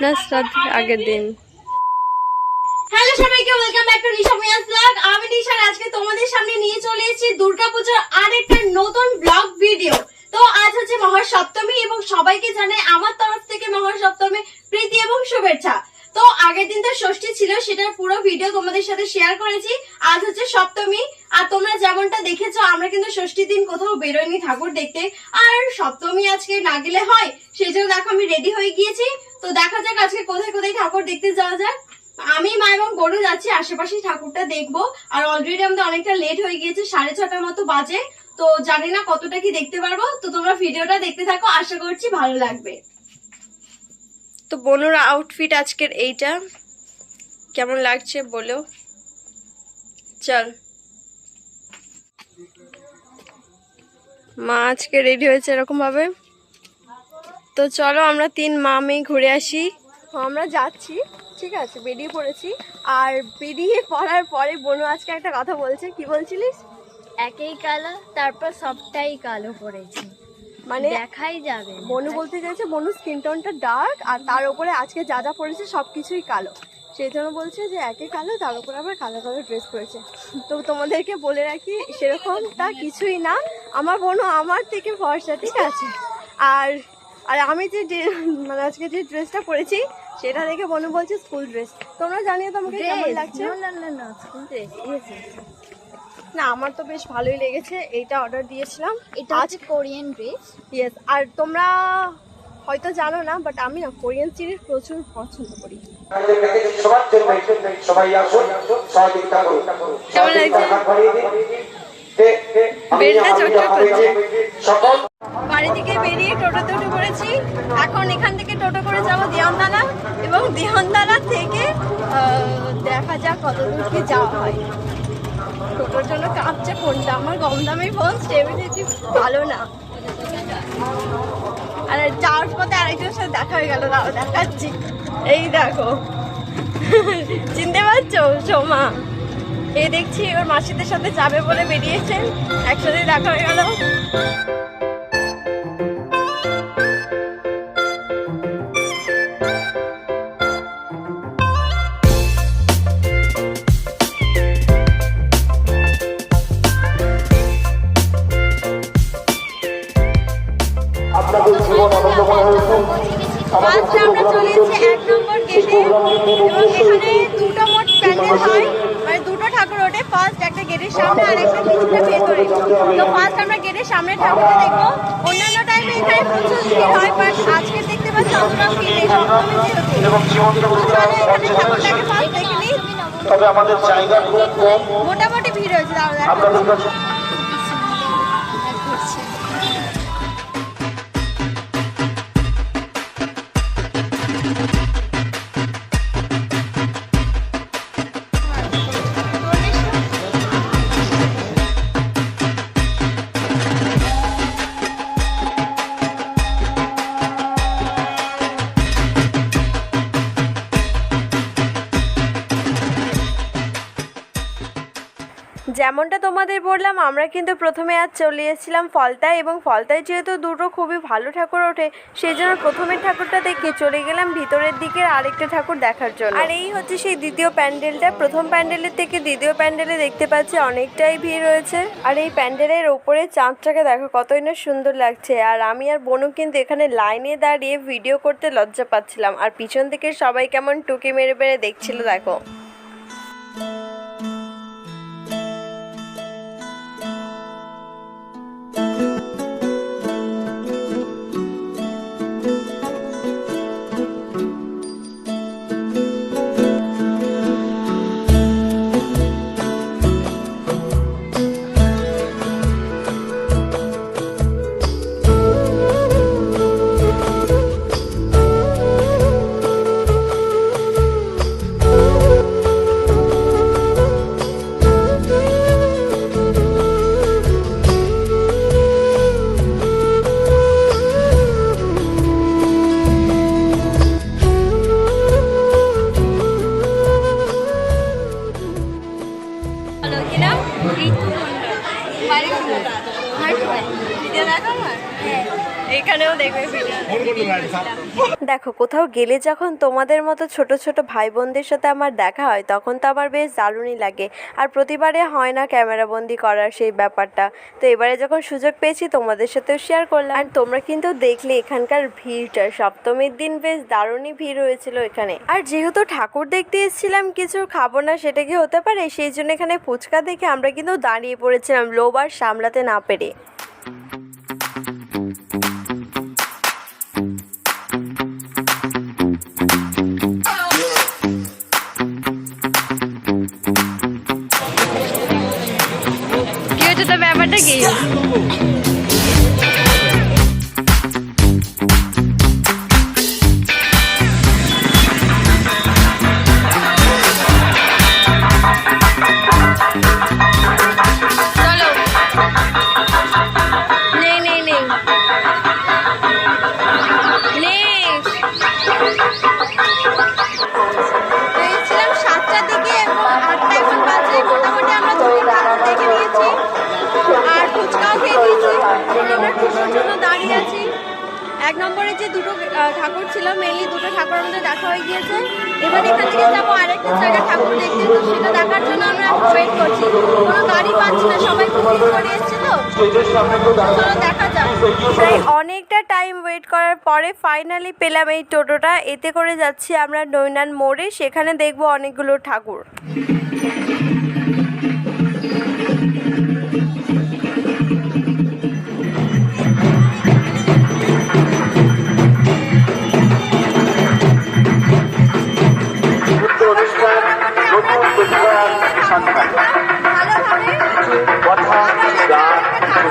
না শ্রাদ্ধের আগের দিন। হ্যালো সবাইকে, ওয়েলকাম ব্যাক টু নিশা মিয়াস ব্লগ। আমি নিশা আজকে তোমাদের সামনে নিয়ে চলে এসেছি দুর্গাপূজার আরেকটা নতুন ব্লগ ভিডিও। তো আজ হচ্ছে মহাসপ্তমী এবং সবাইকে জানাই আমার তরফ থেকে মহাসপ্তমী প্রীতি এবং শুভেচ্ছা। তো আগের দিন তো ষষ্ঠী ছিল, সেটার পুরো ভিডিও তোমাদের সাথে শেয়ার করেছি। আজ হচ্ছে সপ্তমী, আর তোমরা যেমনটা দেখেছো আমরা কিন্তু ষষ্ঠীর দিন কোথাও বেরোয়নি ঠাকুর দেখতে, আর সপ্তমী আজকে না গেলে হয়, সেই জন্য দেখো আমি রেডি হয়ে গিয়েছি। তো দেখা যাক আজকে কোথায় কোথায় ঠাকুর দেখতে যাওয়া যায়। আমি মা এবং গরু যাচ্ছি আশেপাশে ঠাকুরটা দেখবো, আর অলরেডি আমাদের অনেকটা লেট হয়ে গিয়েছে, 6:30 মতো বাজে। তো জানি না কতটা কি দেখতে পারবো, তো তোমরা ভিডিওটা দেখতে থাকো, আশা করছি ভালো লাগবে। তো বনুর আউটফিট আজকের এইটা, কেমন লাগছে বলো। চল, মা আজকে রেডি হয়েছে এরকম ভাবে। তো চলো আমরা 3 মা মেয়ে ঘুরে আসি। আমরা যাচ্ছি, ঠিক আছে, বেরিয়ে পড়েছি। আর বেরিয়ে পড়ার পরে বনু আজকে একটা কথা বলছে। কি বলছিলিস? একই কালো, তারপর সবটাই কালো পড়েছে, মানে দেখাই যাবে না। বনু বলতে চাইছে বনু স্কিন টোনটা ডার্ক, আর তার উপরে আজকে যা যা পড়েছে সবকিছুই কালো, সেই জন্য বলছে যে একই কালো, তার উপরে আবার কালো কালো ড্রেস পরেছে। তো তোমাদেরকে বলে রাখি, সেরকমটা কিছুই না, আমার বনু আমার থেকে ফর্সা, ঠিক আছে। আর আর আমি যে মানে আজকে যে ড্রেসটা পরেছি সেটা দেখে বনু বলছে স্কুল ড্রেস। তোমরা জানিও তোমাকে কেমন লাগছে। না স্কুল ড্রেস। না, আমার তো বেশ ভালোই লেগেছে। এইটা অর্ডার দিয়েছিলাম, এটা হচ্ছে কোরিয়ান ড্রেস। ইয়েস। আর তোমরা হয়তো জানো না, বাট আমি না কোরিয়ান সিরিজ প্রচুর পছন্দ করি। কেমন লাগছে? বেলটা চটচট করছে। বাড়ি থেকে বেরিয়ে টোটোতে উঠে পড়েছি। এখন এখান থেকে টোটো করে যাবো দিয়ানদানা, এবং দিয়ানদানা থেকে দেখা যাক কত দূর কি যাওয়া হয়। টোটোর জন্য কাঁপছে ফোনটা, আমার কম দামি ফোন, স্টেবিলিটি ভালো না। আর যাওয়ার পথে আরেকজনের সাথে দেখা হয়ে গেল, দাও দেখাচ্ছি। এই দেখো, চিনতে পারছো? সোমা। এই দেখছি ওর মাসিদের সাথে যাবে বলে বেরিয়েছেন, একসাথে দেখা হয়ে গেল। আজকে আমরা চলে এসেছি 1 নম্বর গেটে, এবং এখানে দুটো মোট প্যান্ডেল হয়, মানে দুটো ঠাকুর ওঠে। ফার্স্ট একটা গেটের সামনে আর একটা কিছুটা ভেতরে। তো ফার্স্ট আমরা গেটের সামনে ঠাকুরটা দেখবো। অন্যান্য টাইমে এখানে প্রচুর ভিড় হয়, বাট আজকে দেখতে পাচ্ছি অতটা ভিড় নেই, সপ্তমী যেহেতু। এখানে ঠাকুরটাকে ফার্স্ট দেখে নিই। তবে আমাদের জায়গা খুব কম, মোটামুটি ভিড় হয়েছে, দাঁড়া আপনাদের কাছে যেমনটা তোমাদের বললাম, আমরা কিন্তু প্রথমে আজ চলে এসেছিলাম ফলতায়, এবং ফলতায় যেহেতু দুটো খুবই ভালো ঠাকুর ওঠে, সেই জন্য প্রথমের ঠাকুরটা দেখে চলে গেলাম ভিতরের দিকে আরেকটা ঠাকুর দেখার জন্য। আর এই হচ্ছে সেই দ্বিতীয় প্যান্ডেলটা। প্রথম প্যান্ডেলের থেকে দ্বিতীয় প্যান্ডেলে দেখতে পাচ্ছি অনেকটাই ভিড় রয়েছে। আর এই প্যান্ডেলের ওপরে চাঁদটাকে দেখো কতই না সুন্দর লাগছে। আর আমি আর বনু কিন্তু এখানে লাইনে দাঁড়িয়ে ভিডিও করতে লজ্জা পাচ্ছিলাম, আর পিছন থেকে সবাই কেমন টুকি মেরে মেরে দেখছিল দেখো। বাড়ি কোথায়? ভিডিও দেখো না? এখানেও দেখবে ভিডিও। দেখো কোথাও গেলে যখন তোমাদের মতো ছোট ছোট ভাই বোনদের সাথে আমার দেখা হয় তখন তো আমার বেশ দারুণই লাগে। আর প্রতিবারে হয় না ক্যামেরাবন্দি করার সেই ব্যাপারটা, তো এবারে যখন সুযোগ পেয়েছি তোমাদের সাথেও শেয়ার করলাম। আর তোমরা কিন্তু দেখলে এখানকার ভিড়টা, সপ্তমীর দিন বেশ দারুণই ভিড় হয়েছিল এখানে। আর যেহেতু ঠাকুর দেখতে এসেছিলাম কিছু খাবো না সেটা কি হতে পারে, সেই জন্য এখানে ফুচকা দেখে আমরা কিন্তু দাঁড়িয়ে পড়েছিলাম লোভ আর সামলাতে না পেরে। কি হচ্ছে তো ব্যাপারটা কি? চলো নেই নেই নেই পেয়েছিলাম 7টার দিকে এবং 8টা এখন বাজে। মোটামুটি আমরা দুটো ঠাকুর দেখে নিয়েছি আর ফুচকাও খেয়ে নিয়েছি। এখন আমরা টুসুর জন্য দাঁড়িয়ে আছি। 1 নম্বরে যে দুটো ঠাকুর ছিল, মেনলি দুটো ঠাকুর আমাদের দেখা হয়ে গিয়েছে। এবার এখান থেকে যাবো আরেকটা জায়গায় ঠাকুর দেখতে, তো সেটা দেখার জন্য আমরা ওয়েট করছি। কোনো গাড়ি পাচ্ছি না, সবাই খুব ভিড় করে এসছে, তো চলো দেখা যাক। প্রায় অনেকটা টাইম ওয়েট করার পরে ফাইনালি পেলাম এই টোটোটা। এতে করে যাচ্ছি আমরা নৈনান মোড়ে, সেখানে দেখবো অনেকগুলো ঠাকুর। অনুষ্ঠান নতুন প্রতিভার সন্ধান, ভালোভাবে কথা, গান,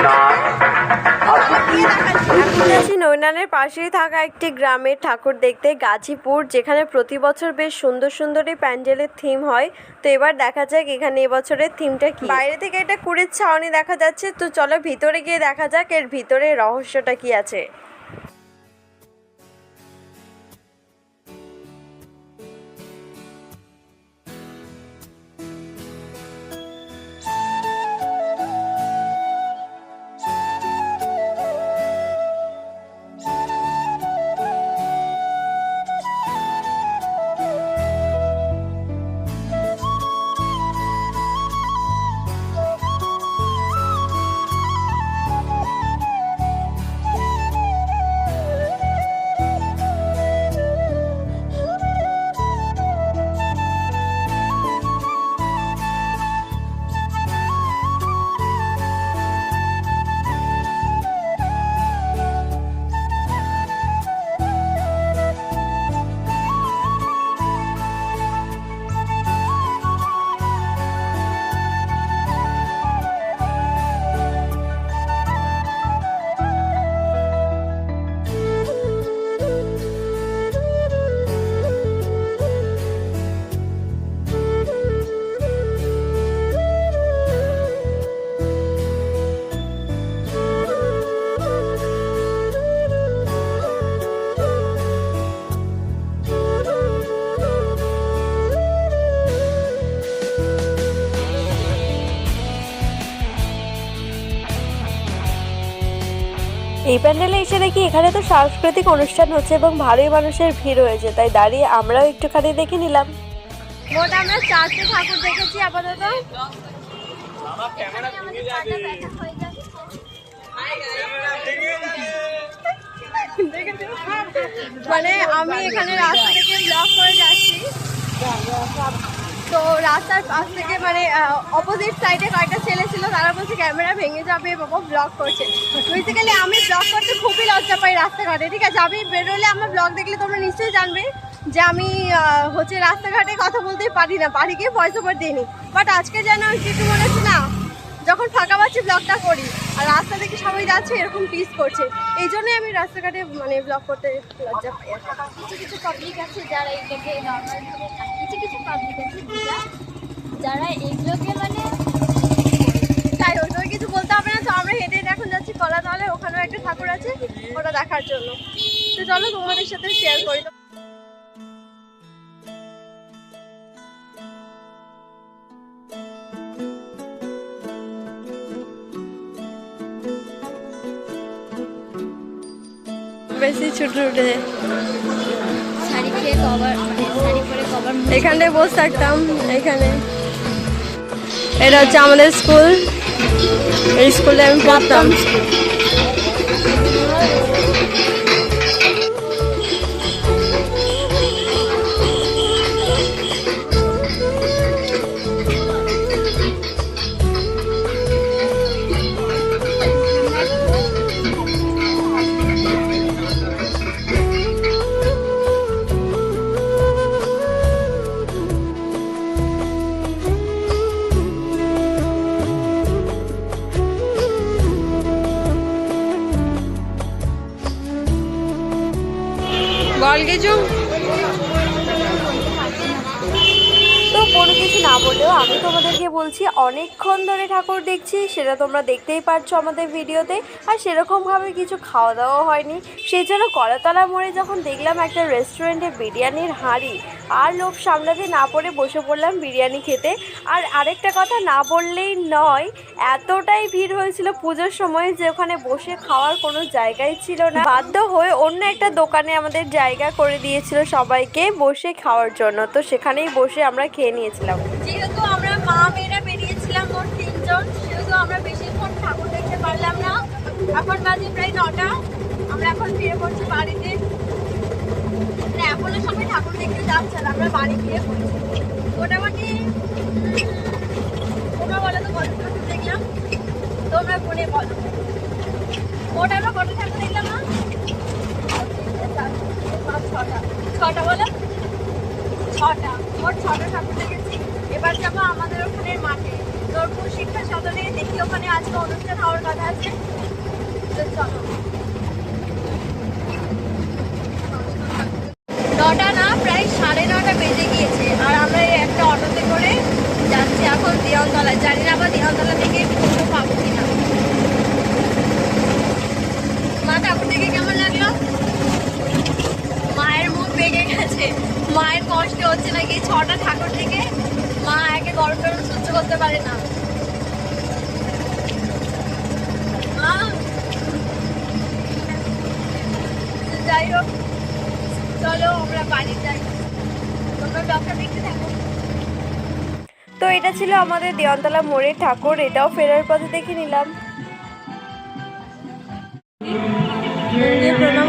নাচ, এখন আছি নৈনানের পাশেই থাকা একটি গ্রামের ঠাকুর দেখতে, গাজীপুর, যেখানে প্রতি বছর বেশ সুন্দর সুন্দর এই প্যান্ডেলের থিম হয়। তো এবার দেখা যাক এখানে এবছরের থিমটা কি। বাইরে থেকে একটা কুড়ির ছাউনি দেখা যাচ্ছে, তো চলো ভিতরে গিয়ে দেখা যাক এর ভিতরে রহস্যটা কি আছে। এই প্যান্ডেলে এসে দেখি এখানে তো সাংস্কৃতিক অনুষ্ঠান হচ্ছে এবং ভালোই মানুষের ভিড় হয়েছে, তাই দাঁড়িয়ে আমরাও একটুখানি দেখে নিলাম। মোট আমরা 4টে ঠাকুর দেখেছি আপাতত। মানে আমি এখানে রাস্তা থেকে ব্লগ করে যাচ্ছি, তো রাস্তার পাশ থেকে মানে অপোজিট সাইডে কয়েকটা ছেলে ছিল, তারা বলছে ক্যামেরা ভেঙে যাবে, বাবা ব্লগ করছে। বেসিক্যালি আমি ব্লগ করতে খুবই লজ্জা পাই রাস্তাঘাটে, ঠিক আছে। আমি বেরোলে আমার ব্লগ দেখলে তোমরা নিশ্চয়ই জানবে যে আমি হচ্ছে রাস্তাঘাটে কথা বলতেই পারি না, বাড়ি গিয়ে ভয়েস ওভার দিইনি। বাট আজকে যেন কিছু মনে হচ্ছে না, যখন ফাঁকা পাচ্ছি ব্লগটা করি, আর রাস্তা থেকে সবাই যাচ্ছে এরকম টিজ করছে, এই জন্যই আমি রাস্তাঘাটে মানে ব্লগ করতে লজ্জা পাই। কিছু কিছু পাবলিক আছে যারা এইটাকে নর্মাল, কিছু কিছু পাবলিক আছে যারা এইগুলোকে মানে তাই ওই কিছু বলতে হবে না। তো আমরা হেঁটে হেঁটে এখন যাচ্ছি কলাতলায়, ওখানেও একটা ঠাকুর আছে, ওটা দেখার জন্য। তো চলো তোমাদের সাথে শেয়ার করি। বেশি ছুটে উঠে শাড়ি খেয়ে কভার মানে শাড়ি পরে কভার এখানটায় বসে থাকতাম। এখানে এটা হচ্ছে আমাদের স্কুল, এই স্কুলে আমি পড়তাম। বল কিছু। তো কোনো কিছু না বললেও আমি তোমাদেরকে বলছি অনেকক্ষণ ধরে ঠাকুর দেখছি, সেটা তোমরা দেখতেই পারছো আমাদের ভিডিওতে। আর সেরকমভাবে কিছু খাওয়া দাওয়া হয়নি, সেই জন্য কলাতলা মোড়ে যখন দেখলাম একটা রেস্টুরেন্টে বিরিয়ানির হাঁড়ি, আর লোভ সামলাতে না পড়ে বসে পড়লাম বিরিয়ানি খেতে। আর আরেকটা কথা না বললেই নয়, এতটাই ভিড় হয়েছিল পুজোর সময় যে ওখানে বসে খাওয়ার কোনো জায়গাই ছিল না। বাধ্য হয়ে অন্য একটা দোকানে আমাদের জায়গা করে দিয়েছিল সবাইকে বসে খাওয়ার জন্য, তো সেখানেই বসে আমরা খেয়ে নিয়েছিলাম। যেহেতু আমরা মা মেয়েরা বেরিয়েছিলাম মোট 3 জন, সেহেতু আমরা বেশিক্ষণ ঠাকুর দেখতে পারলাম না। এখন বাজে প্রায় 9টা, আমরা এখন ফিরে পড়ছি বাড়িতে। এখনো সবাই ঠাকুর দেখতে যাচ্ছে আর আমরা বাড়ি ফিরে পড়ছি। মোটামুটি তোমরা বলো তো কত ঠাকুর দেখলাম, তোমরা ফোনে বলো ওটা আমরা কত ঠাকুর দেখলাম না? 6টা বলো, 6টা, মোট 6টা ঠাকুর দেখেছি। এবার যাবো আমাদের ওখানে মাঠে নূরপুর শিক্ষা সদনে, দেখি ওখানে আজকে অনুষ্ঠান হওয়ার কথা আছে। তো চলো, 9টা না প্রায় 9:30 বেজে গিয়েছে, আর আমরা এই একটা অটোতে করে যাচ্ছি এখন দেওয়ানতলা। জানি না আবার দেওয়ানতলা থেকে টোটো পাবো কিনা। মা ঠাকুর দেখে কেমন লাগলো? মায়ের মুখ বেগে গেছে, মায়ের কষ্ট হচ্ছে নাকি 6টা ঠাকুর থেকে। মা একে গরম গরম সহ্য করতে পারে না। যাই হোক, চলো আমরা বাড়ি যাই, তোমরা ডক্টর দেখতে থাকো। তো এটা ছিল আমাদের দেওয়ানতলা মোড়ের ঠাকুর, এটাও ফেরার পথে দেখে নিলাম। প্রণাম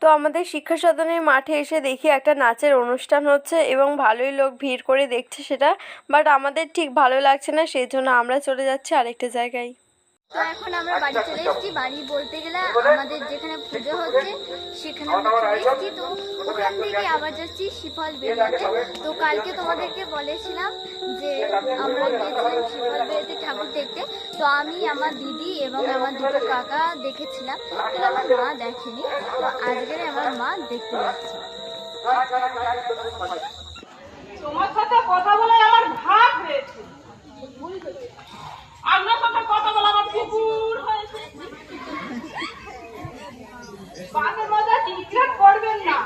তো আমাদের শিক্ষা সদনের মাঠে এসে দেখি একটা নাচের অনুষ্ঠান হচ্ছে এবং ভালোই লোক ভিড় করে দেখছে সেটা, বাট আমাদের ঠিক ভালো লাগছে না, সেই জন্য আমরা চলে যাচ্ছি আরেকটা জায়গায়। তো এখন আমরা বাড়ি চলে এসেছি। বাড়ি বলতে গেলে আমাদের যেখানে পুজো হচ্ছে সেখানে আমরা চলে এসেছি। তো ওখান থেকে আবার যাচ্ছি শিফল বেরিয়াতে। তো কালকে তোমাদেরকে বলেছিলাম যে আমরা গিয়েছিলাম শিফল বেরিয়াতে ঠাকুর দেখতে। তো আমি, আমার দিদি এবং আমার দুটো কাকা দেখেছিলাম, কিন্তু আমার মা দেখেনি। তো আজকের আমার মা দেখতে যাচ্ছে। তোমার সাথে কথা বলে আমার ভাগ হয়েছে, আপনার সাথে কথা বলে আমার কুকুর হয়েছে। পাশের মধ্যে সিক্রেট করবেন না,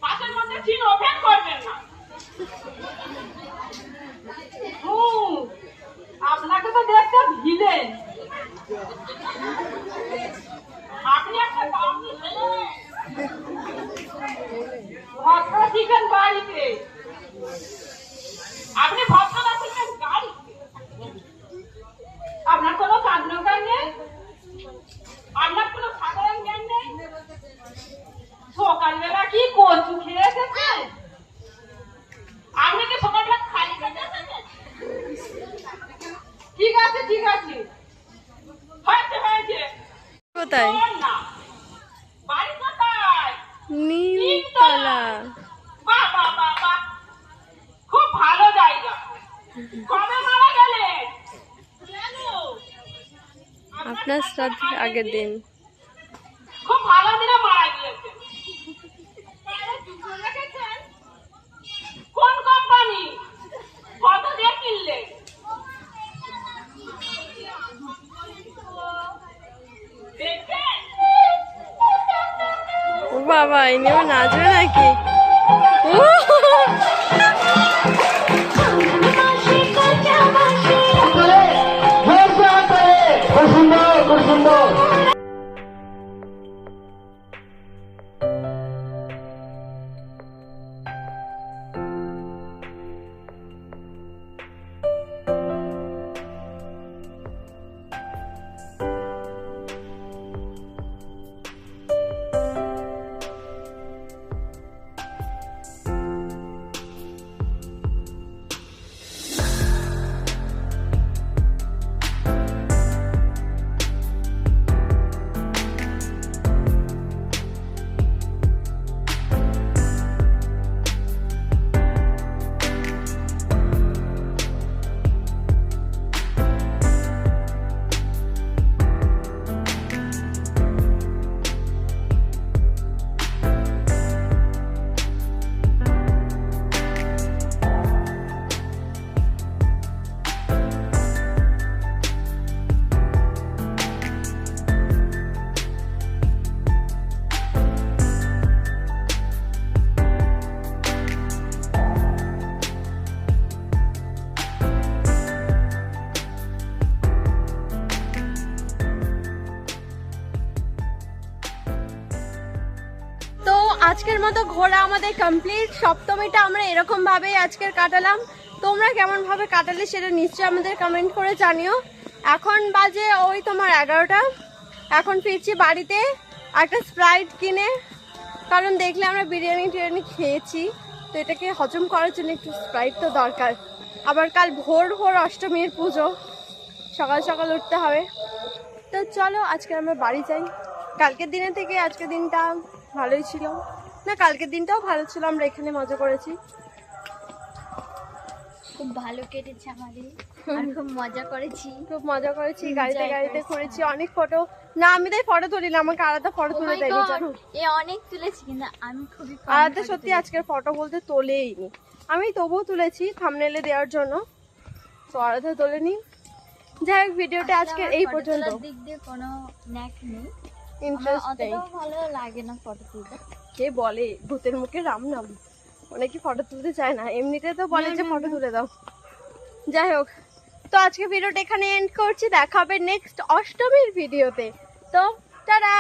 পাশের মধ্যে সিন ওপেন করবেন না। আপনাকে তো দেখতে ভিলেন, আপনি একটা ভদ্র শিখেন বাড়িতে, আপনি ভদ্রতা শিখেন গাড়িতে। আপনার কোনো সাধারণ জ্ঞান নেই, আপনার কোনো সাধারণ জ্ঞান নেই। সকালবেলা কি কচু খেয়ে এসেছেন? আপনি কি সকালবেলা খালি পেটে এসেছেন? ঠিক আছে ঠিক আছে, হয়েছে হয়েছে। কোথায়? না, বাড়ি কোথায়? নিমতলা। বাহ বাহ বাহ বাহ, খুব ভালো জায়গা। কবে মারা গেলেন? আপনার সাথে আগের দিন। খুব ভালো দিনে মারা গিয়েছেন। কোন কোম্পানি? কত দিয়ে কিনলেন? বাবা এনেও নাচবে নাকি? তো আজকের মতো ঘোরা আমাদের কমপ্লিট। সপ্তমীটা আমরা এরকম ভাবেই আজকের কাটালাম। তোমরা কেমন ভাবে কাটালে সেটা নিশ্চয়ই আমাদের কমেন্ট করে জানিও। এখন বাজে ওই তোমার 11টা। এখন ফিরছি বাড়িতে একটা স্প্রাইট কিনে, কারণ দেখলে আমরা বিরিয়ানি টিরিয়ানি খেয়েছি, তো এটাকে হজম করার জন্য একটু স্প্রাইট তো দরকার। আবার কাল ভোর ভোর অষ্টমীর পুজো, সকাল সকাল উঠতে হবে। তো চলো আজকে আমরা বাড়ি যাই। কালকের দিনের থেকে আজকের দিনটা ভালোই ছিল না, কালকের দিনটাও ভালো ছিল, আমরা এখানে মজা করেছি, খুব ভালো কেটেছে আমাদের, আর খুব মজা করেছি। খুব মজা করেছি, গাড়িতে গাড়িতে ঘুরেছি, অনেক ফটো। না আমি তাই ফটো তুলি না, আমাকে আলাদা ফটো তুলে দেয়নি জানো। এ অনেক তুলেছি কিন্তু আমি খুবই কম আলাদা photo সত্যি তুলেছি। আজকের ফটো বলতে তোলেইনি, আমি তবুও তুলেছি থাম্বনেলে দেওয়ার জন্য, তো আলাদা তোলেনি। যাই হোক ভিডিওটা আজকে আমার এই photo পর্যন্ত। তোলার দিক দিয়ে কোনো ন্যাক নেই, আমার ইন্টারেস্ট নেই। অতটাও ভালো লাগে না ফটো তুলতে। কে বলে ভূতের মুখে রাম নাম, অনেকে ফটো তুলতে চায় না, এমনিতে তো বলে যে ফটো তুলে দাও। যাই হোক, তো আজকে ভিডিওটা এখানে এন্ড করছি, দেখা হবে নেক্সট অষ্টমীর ভিডিওতে। তো টাটা।